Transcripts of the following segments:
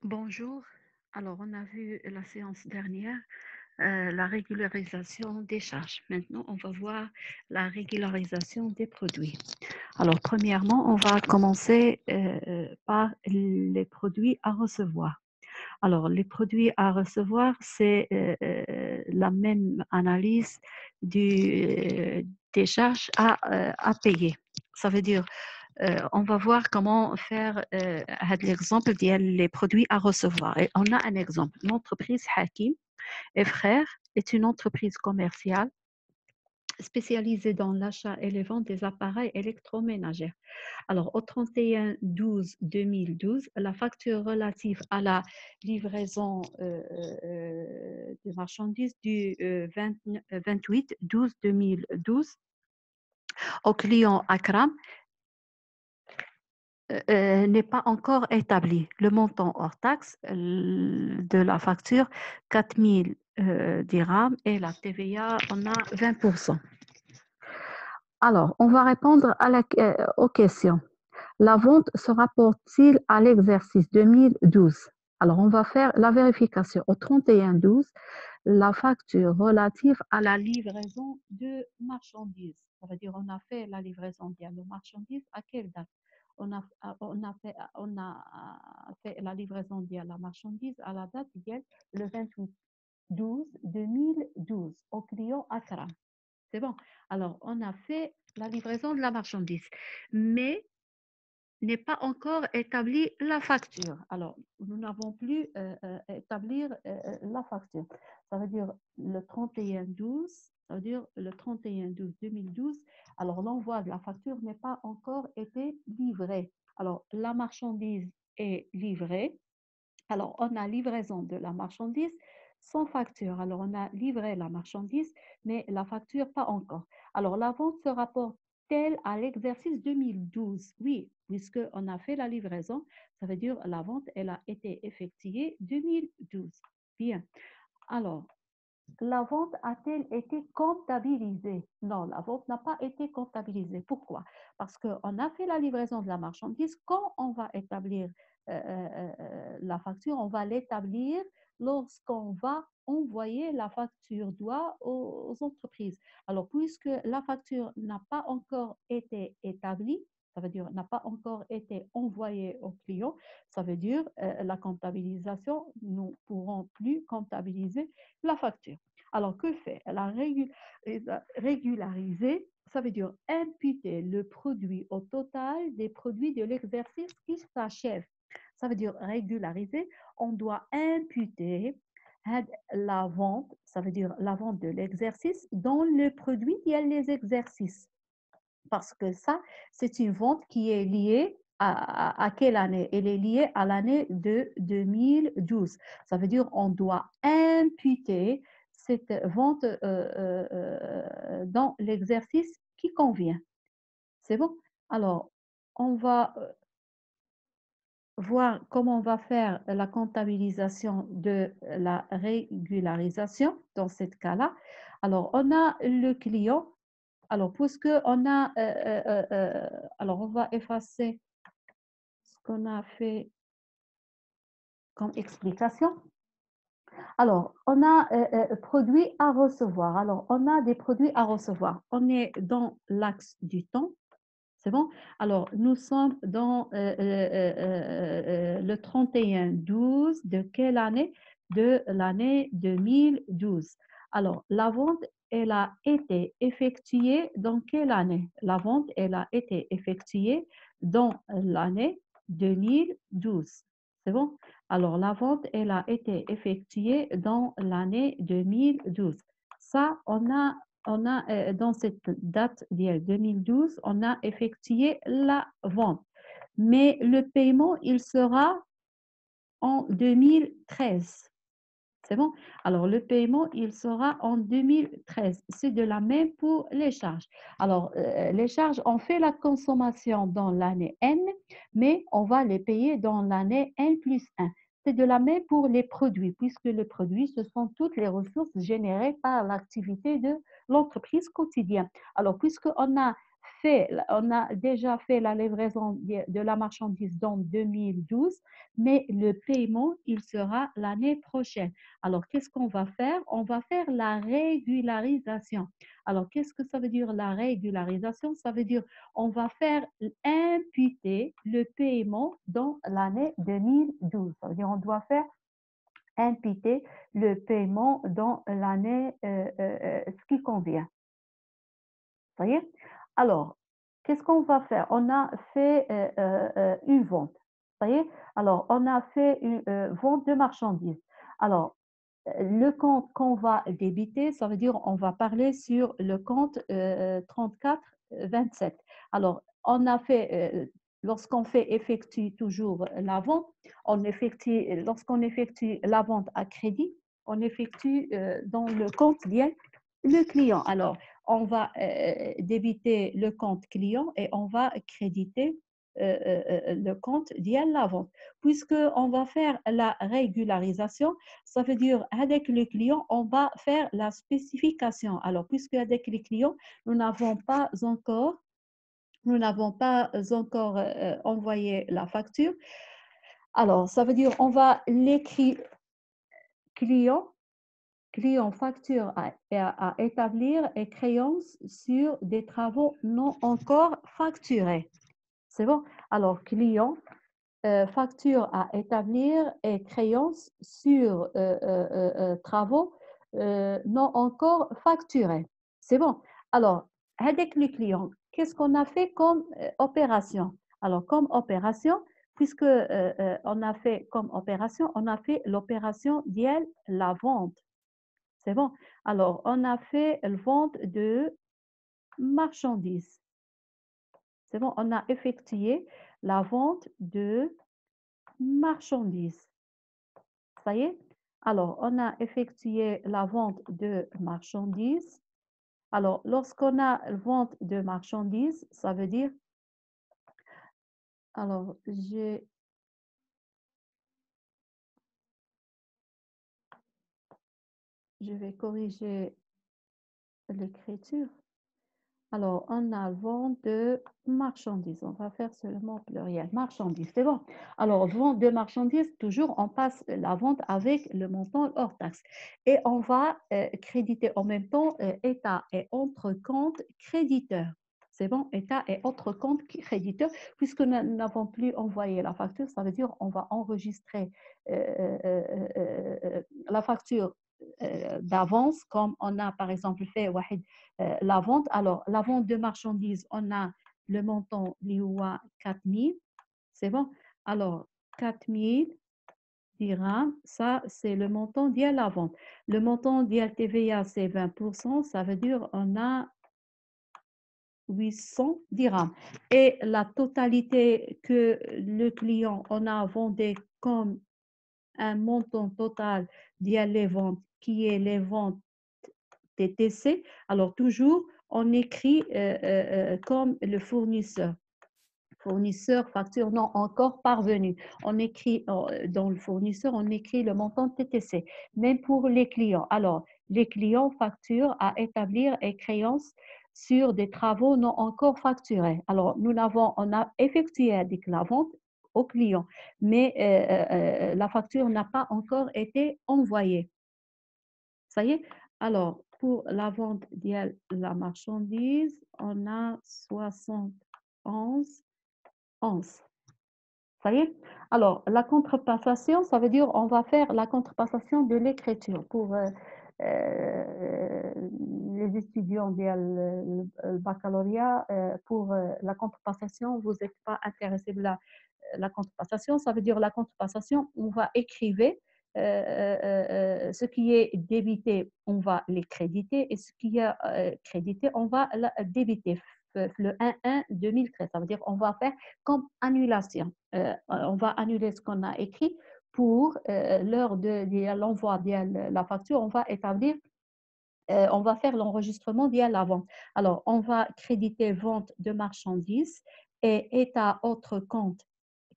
Bonjour. Alors, on a vu la séance dernière, la régularisation des charges. Maintenant, on va voir la régularisation des produits. Alors, premièrement, on va commencer par les produits à recevoir. Alors, les produits à recevoir, c'est la même analyse des charges à payer. Ça veut dire on va voir comment faire l'exemple des produits à recevoir. Et on a un exemple. L'entreprise Hakim et Frères est une entreprise commerciale spécialisée dans l'achat et les ventes des appareils électroménagers. Alors, au 31-12-2012, la facture relative à la livraison de marchandises du 28-12-2012 au client Akram n'est pas encore établi. Le montant hors taxe de la facture, 4 000 dirhams et la TVA, on a 20%. Alors, on va répondre aux questions. La vente se rapporte-t-il à l'exercice 2012? Alors, on va faire la vérification. Au 31-12, la facture relative à la livraison de marchandises. Ça veut dire on a fait la livraison de marchandises à quelle date? On a fait la livraison de la marchandise à la date le 28-12-2012 au client Accra. C'est bon. Alors, on a fait la livraison de la marchandise, mais n'est pas encore établi la facture. Alors, nous n'avons plus établir la facture. Ça veut dire le 31-12, ça veut dire le 31-12-2012. Alors, l'envoi de la facture n'est pas encore été livré. Alors, la marchandise est livrée. Alors, on a livraison de la marchandise sans facture. Alors, on a livré la marchandise, mais la facture pas encore. Alors, la vente se rapporte tel à l'exercice 2012. Oui, puisqu'on a fait la livraison, ça veut dire la vente, elle a été effectuée 2012. Bien. Alors, la vente a-t-elle été comptabilisée? Non, la vente n'a pas été comptabilisée. Pourquoi? Parce qu'on a fait la livraison de la marchandise. Quand on va établir la facture, on va l'établir lorsqu'on va envoyer la facture d'OA aux entreprises. Alors, puisque la facture n'a pas encore été établie, ça veut dire n'a pas encore été envoyée au client, ça veut dire la comptabilisation, nous ne pourrons plus comptabiliser la facture. Alors, que fait la régulariser? Ça veut dire imputer le produit au total des produits de l'exercice qui s'achève. Ça veut dire régulariser. On doit imputer la vente, ça veut dire la vente de l'exercice dans le produit qui a les exercices. Parce que ça, c'est une vente qui est liée à quelle année? Elle est liée à l'année de 2012. Ça veut dire on doit imputer cette vente dans l'exercice qui convient. C'est bon? Alors, on va voir comment on va faire la comptabilisation de la régularisation dans ce cas-là. Alors, on a le client. Alors, puisque on a, alors on va effacer ce qu'on a fait comme explication. Alors, on a produits à recevoir. Alors, on a des produits à recevoir. On est dans l'axe du temps. C'est bon? Alors, nous sommes dans le 31-12 de quelle année? De l'année 2012. Alors, la vente, elle a été effectuée dans quelle année? La vente, elle a été effectuée dans l'année 2012. C'est bon? Alors, la vente, elle a été effectuée dans l'année 2012. Ça, dans cette date de 2012, on a effectué la vente. Mais le paiement, il sera en 2013. C'est bon? Alors, le paiement, il sera en 2013. C'est de la même pour les charges. Alors, les charges, on fait la consommation dans l'année N, mais on va les payer dans l'année N plus 1. C'est de la même pour les produits, puisque les produits, ce sont toutes les ressources générées par l'activité de l'entreprise quotidienne. Alors, puisqu'on a déjà fait la livraison de la marchandise dans 2012, mais le paiement, il sera l'année prochaine. Alors, qu'est-ce qu'on va faire? On va faire la régularisation. Alors, qu'est-ce que ça veut dire la régularisation? Ça veut dire on va faire imputer le paiement dans l'année 2012. Ça veut dire on doit faire imputer le paiement dans l'année ce qui convient. Vous voyez? Alors, qu'est-ce qu'on va faire? On a fait une vente. Vous voyez? Alors, on a fait une vente de marchandises. Alors, le compte qu'on va débiter, ça veut dire on va parler sur le compte 34-27. Alors, on a fait, lorsqu'on fait effectue toujours la vente, lorsqu'on effectue la vente à crédit, on effectue dans le compte lié le client. Alors, on va débiter le compte client et on va créditer le compte lié la vente. Puisqu'on va faire la régularisation, ça veut dire avec le client, on va faire la spécification. Alors, puisque avec les clients, nous n'avons pas encore envoyé la facture. Alors, ça veut dire on va l'écrire client facture à établir et créance sur des travaux non encore facturés. C'est bon? Alors, client facture à établir et créance sur travaux non encore facturés. C'est bon. Alors, avec le client, qu'est-ce qu'on a fait comme opération? Alors, comme opération, puisque on a fait comme opération, on a fait l'opération d'IEL, la vente. C'est bon. Alors, on a fait la vente de marchandises. C'est bon. On a effectué la vente de marchandises. Ça y est? Alors, on a effectué la vente de marchandises. Alors, lorsqu'on a la vente de marchandises, ça veut dire, alors, je vais corriger l'écriture. Alors, on a vente de marchandises. On va faire seulement pluriel. Marchandises, c'est bon. Alors, vente de marchandises, toujours, on passe la vente avec le montant hors taxe. Et on va créditer en même temps état et autres comptes créditeurs. C'est bon, état et autres comptes créditeurs, puisque nous n'avons plus envoyé la facture, ça veut dire on va enregistrer la facture d'avance, comme on a par exemple fait la vente. Alors, la vente de marchandises, on a le montant l'IOA 4000, c'est bon. Alors, 4000 dirhams, ça, c'est le montant d'IA la vente. Le montant d'IA TVA, c'est 20%, ça veut dire on a 800 dirhams. Et la totalité que le client, on a vendu comme un montant total d'IA les ventes, qui est les ventes TTC, alors toujours, on écrit comme le fournisseur. Fournisseur, facture non encore parvenu. On écrit dans le fournisseur, on écrit le montant TTC. Même pour les clients. Alors, les clients facturent à établir et créance sur des travaux non encore facturés. Alors, on a effectué la vente au client, mais la facture n'a pas encore été envoyée. Ça y est? Alors, pour la vente de la marchandise, on a 71 11. Ça y est? Alors, la contrepassation, ça veut dire on va faire la contrepassation de l'écriture pour les étudiants le baccalauréat. Pour la contrepassation, vous n'êtes pas intéressé de la contrepassation, ça veut dire la contrepassation, on va écrire ce qui est débité, on va les créditer et ce qui est crédité, on va la débiter. Le 1-1-2013, ça veut dire on va faire comme annulation. On va annuler ce qu'on a écrit pour l'heure de l'envoi de la facture, on va établir on va faire l'enregistrement via la vente. Alors, on va créditer vente de marchandises et état autre compte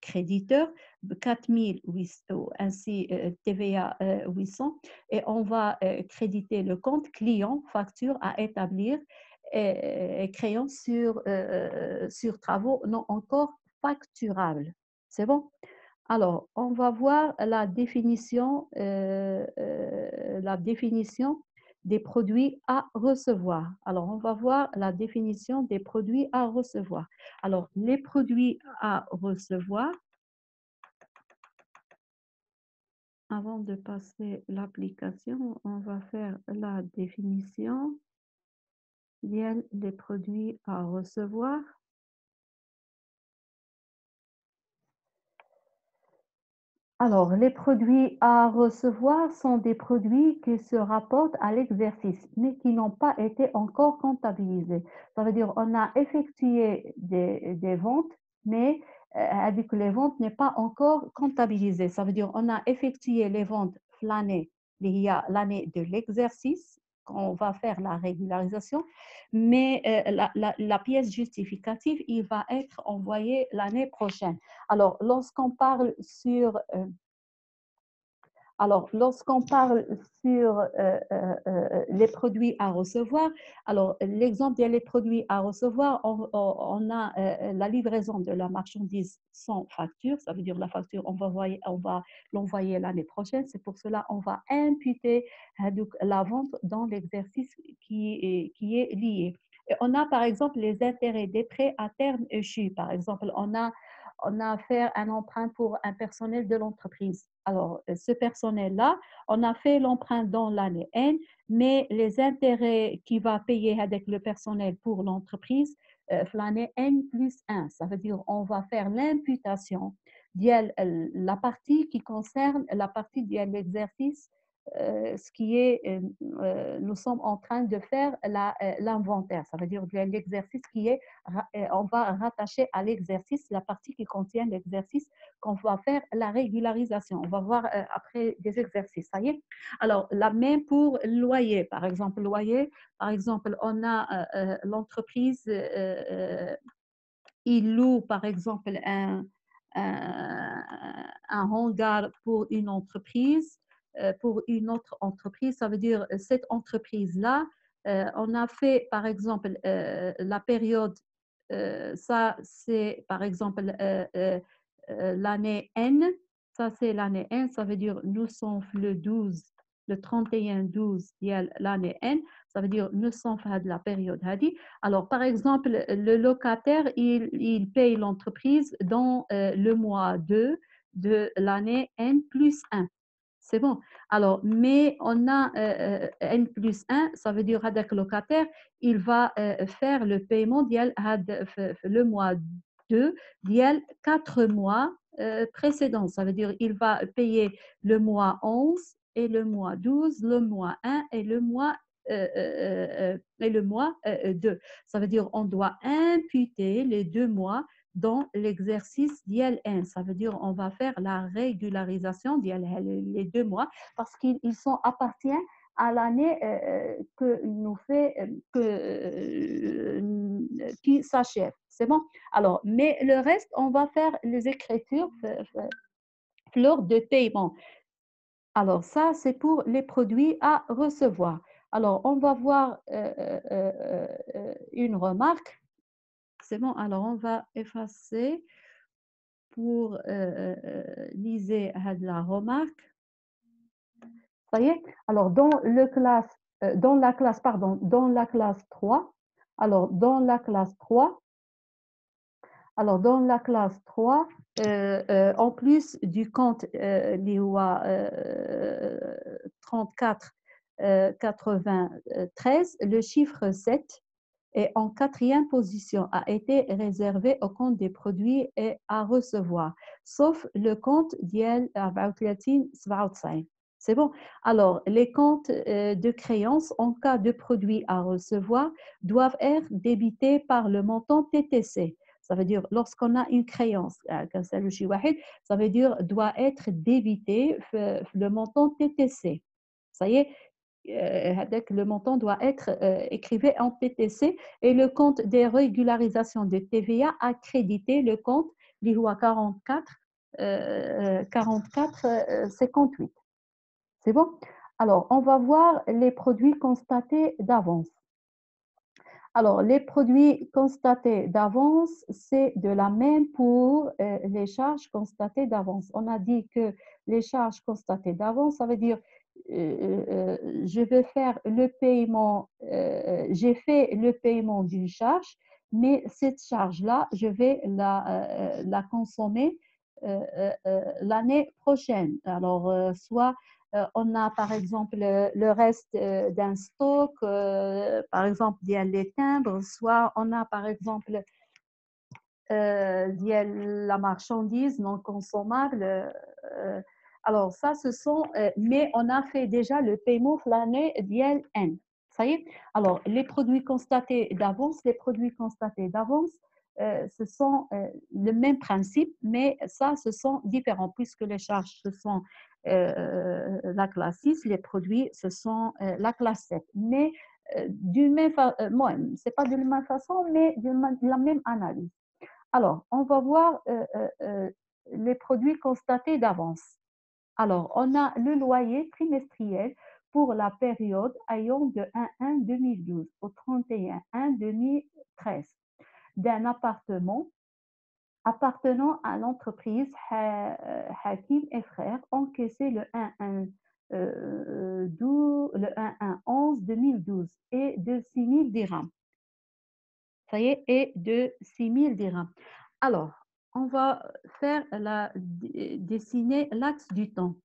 créditeur, 4008, ainsi TVA 800, et on va créditer le compte client, facture à établir et créances sur travaux non encore facturables. C'est bon? Alors, on va voir la définition des produits à recevoir. Alors, on va voir la définition des produits à recevoir. Alors, les produits à recevoir, avant de passer l'application, on va faire la définition des produits à recevoir. Alors, les produits à recevoir sont des produits qui se rapportent à l'exercice, mais qui n'ont pas été encore comptabilisés. Ça veut dire qu'on a effectué des ventes, mais avec les ventes n'est pas encore comptabilisé. Ça veut dire qu'on a effectué les ventes l'année, il y a l'année de l'exercice, quand on va faire la régularisation, mais la pièce justificative, il va être envoyée l'année prochaine. Alors, lorsqu'on parle sur les produits à recevoir, alors l'exemple des produits à recevoir, on a la livraison de la marchandise sans facture, ça veut dire la facture, on va l'envoyer l'année prochaine, c'est pour cela qu'on va imputer la vente dans l'exercice qui est lié. Et on a par exemple les intérêts des prêts à terme échus. Par exemple, on a fait un emprunt pour un personnel de l'entreprise. Alors, ce personnel-là, on a fait l'emprunt dans l'année N, mais les intérêts qu'il va payer avec le personnel pour l'entreprise, l'année N plus 1, ça veut dire on va faire l'imputation de la partie qui concerne la partie de l'exercice, ce qui est, nous sommes en train de faire l'inventaire, ça veut dire l'exercice qui est, on va rattacher à l'exercice la partie qui contient l'exercice qu'on va faire la régularisation. On va voir après des exercices, ça y est. Alors, la même pour loyer, par exemple, on a l'entreprise, il loue par exemple un hangar pour une entreprise, pour une autre entreprise. Ça veut dire cette entreprise-là, on a fait par exemple la période, ça c'est par exemple l'année N, ça c'est l'année N, ça veut dire nous sommes le 31-12 l'année N, ça veut dire nous sommes de la période Hadi. Alors, par exemple, le locataire, il paye l'entreprise dans le mois 2 de l'année N plus 1. C'est bon. Alors, mais on a N plus 1, ça veut dire que le locataire, il va faire le paiement le mois 2 d'il 4 mois précédents. Ça veut dire il va payer le mois 11 et le mois 12, le mois 1 et le mois 2. Ça veut dire on doit imputer les 2 mois dans l'exercice d'ILN. Ça veut dire on va faire la régularisation les 2 mois parce qu'ils appartiennent à l'année qui s'achève. C'est bon? Alors, mais le reste, on va faire les écritures lors de paiement. Alors, ça, c'est pour les produits à recevoir. Alors, on va voir une remarque. C'est bon, alors on va effacer pour liser la remarque. Ça y est. Alors, dans la classe 3, alors dans la classe 3, en plus du compte l'IOA 34 93, le chiffre 7 et en quatrième position a été réservé au compte des produits et à recevoir, sauf le compte d'IL 34 C'est bon. Alors, les comptes de créances en cas de produits à recevoir doivent être débités par le montant TTC. Ça veut dire, lorsqu'on a une créance, ça veut dire doit être débité le montant TTC. Ça y est, le montant doit être écrivé en TTC et le compte des régularisations de TVA a crédité le compte l'IHOA 58. C'est bon? Alors, on va voir les produits constatés d'avance. Alors, les produits constatés d'avance, c'est de la même pour les charges constatées d'avance. On a dit que les charges constatées d'avance, ça veut dire je vais faire le paiement, j'ai fait le paiement d'une charge, mais cette charge-là, je vais la consommer l'année prochaine. Alors, soit on a par exemple le reste d'un stock, par exemple les timbres, soit on a par exemple la marchandise non consommable. Alors ça, ce sont, mais on a fait déjà le paiement l'année N. Ça y est. Alors les produits constatés d'avance, ce sont le même principe, mais ça, ce sont différents puisque les charges, ce sont la classe 6, les produits, ce sont la classe 7. Mais d'une même façon, c'est pas de la même façon, mais de la même analyse. Alors, on va voir les produits constatés d'avance. Alors, on a le loyer trimestriel pour la période allant de 1/1/2012 au 31/1/2013 d'un appartement appartenant à l'entreprise Hakim et Frères encaissé le 1/1/11/2012 et de 6 000 dirhams. Ça y est, et de 6 000 dirhams. Alors, on va dessiner l'axe du temps.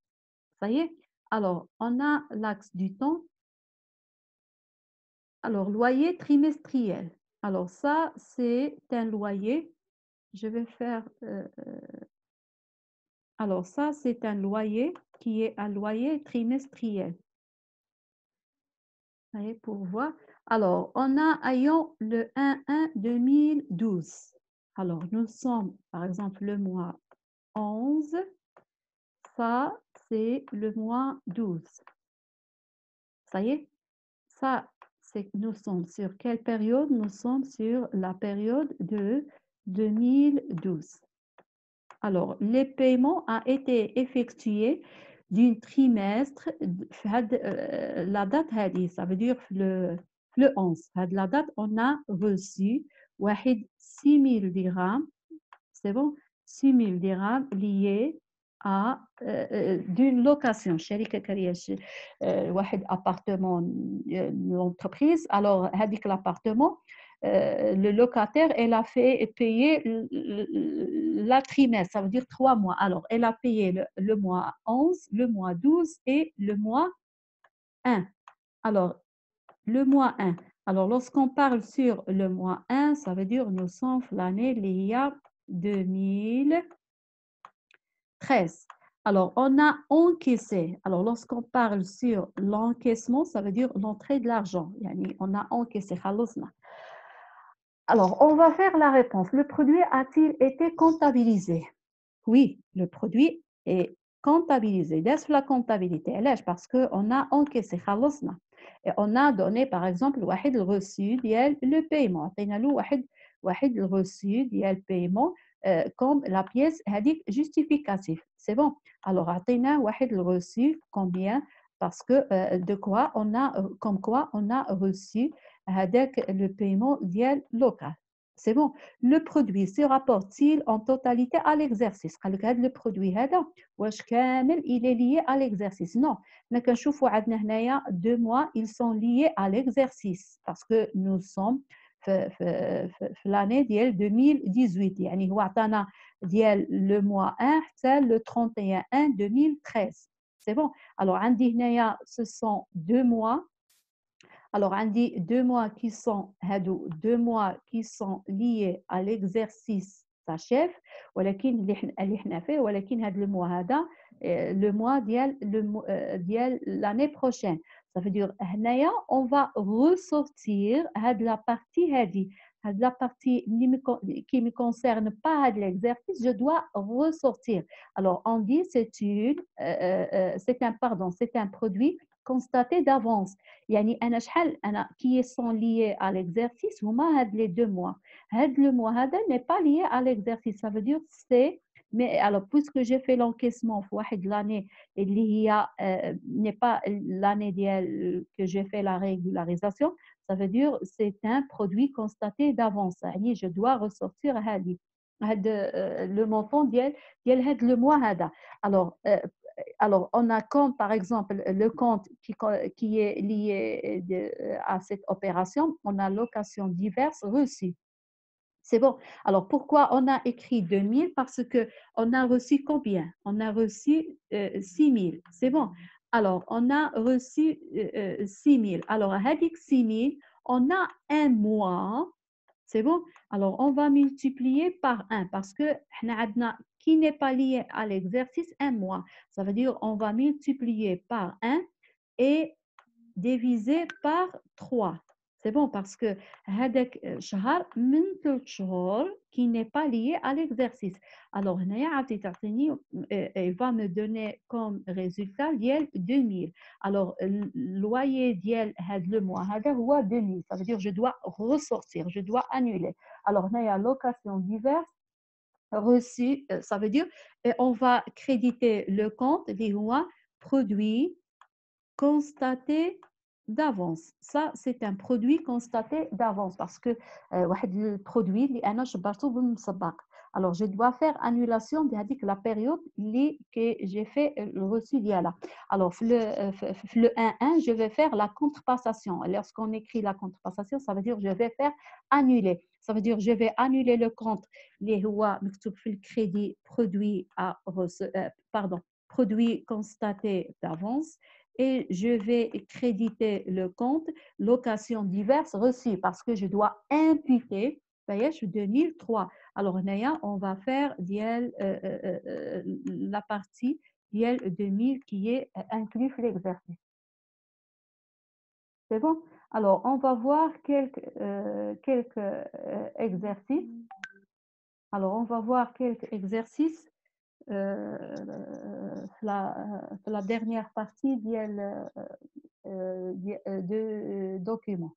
Ça y est. Alors, on a l'axe du temps. Alors, loyer trimestriel. Alors, ça, c'est un loyer. Je vais faire... alors, ça, c'est un loyer qui est un loyer trimestriel. Ça y est, pour voir. Alors, on a ayant le 1/1/2012. Alors, nous sommes, par exemple, le mois 11. Ça, c'est le mois 12. Ça y est, ça, c'est nous sommes sur quelle période? Nous sommes sur la période de 2012. Alors, les paiements ont été effectués d'un trimestre, la date, ça veut dire le 11. La date, on a reçu 6 000 dirhams, c'est bon, 6 000 dirhams liés à d'une location. شركة كرية واحد appartement l'entreprise. Alors, هذيك l'appartement, le locataire, elle a fait payer la trimestre, ça veut dire 3 mois. Alors, elle a payé le mois 11, le mois 12 et le mois 1. Alors, le mois 1. Alors, lorsqu'on parle sur le mois 1, ça veut dire nous sommes l'année l'IA 2013. Alors, on a encaissé. Alors, lorsqu'on parle sur l'encaissement, ça veut dire l'entrée de l'argent. On a encaissé. Alors, on va faire la réponse. Le produit a-t-il été comptabilisé? Oui, le produit est comptabilisé. Dès la comptabilité, parce qu'on a encaissé. Et on a donné, par exemple, le reçu le paiement. Le reçu le paiement comme la pièce justificative. C'est bon. Alors, on a le reçu combien? Parce que de quoi on a, comme quoi on a reçu le paiement local. C'est bon. Le produit se rapporte-t-il en totalité à l'exercice? Le produit il est lié à l'exercice. Non. Mais quand je vois 2 mois, ils sont liés à l'exercice parce que nous sommes l'année 2018. يعني هو عطانا le mois 1 حتى le 31/1/2013. C'est bon. Alors, عندي هنايا ce sont 2 mois. Alors, on dit 2 mois qui sont liés à l'exercice s'achève, ولكن اللي احنا فيه ولكن هذا الموا هذا le mois ديال l'année prochaine. Ça veut dire هنايا on va ressortir هاد la partie هذه. La partie qui me concerne pas l'exercice, je dois ressortir. Alors, on dit c'est un produit constaté d'avance. يعني أنا شحال أنا qui sont liés à l'exercice هما هاد les 2 mois. هاد le mois هذا n'est pas lié à l'exercice. Ça veut dire c'est Mais alors puisque j'ai fait l'encaissement في واحد l'année اللي هي n'est pas l'année ديال que j'ai fait la régularisation, ça veut dire c'est un produit constaté d'avance. يعني je dois ressortir le montant ديال هاد le mois هذا. Alors alors on a comme par exemple le compte qui est lié à cette opération, on a location diverses reçues. C'est bon. Alors pourquoi on a écrit 2000? Parce que on a reçu combien? On a reçu 6000. C'est bon. Alors on a reçu 6000. Alors avec 6000, on a un mois. C'est bon. Alors on va multiplier par un parce que qui n'est pas lié à l'exercice un mois. Ça veut dire on va multiplier par un et divisé par 3. C'est bon parce que هذاك شهر من 3 شهور qui n'est pas lié à l'exercice. Alors هنايا عاودتي تعطيني il va me donner comme résultat ديال 2000. Alors le loyer ديال هذا le mois هذا هو 2000. Ça veut dire je dois ressortir, je dois annuler. Alors هنايا location diverse reçu, ça veut dire on va créditer le compte اللي هو produit constaté d'avance. Ça, c'est un produit constaté d'avance parce que واحد البرودوي اللي أنا جبرته بالمسبق. Alors, je dois faire annulation de la période que j'ai fait le reçu ديالها. Alors, le 1-1, je vais faire la contrepassation. Lorsqu'on écrit la contrepassation, ça veut dire je vais faire annuler. Ça veut dire je vais annuler le compte اللي هو مكتوب في الكريدي produit à pardon, produit constaté d'avance et je vais créditer le compte location diverses reçues parce que je dois imputer بايش 2003. Alors هنايا on va faire ديال la partie ديال 2000 qui est inclus في l'exercice. C'est bon? Alors on va voir quelques exercices. Alors on va voir quelques exercices في la dernière partie ديال de documents.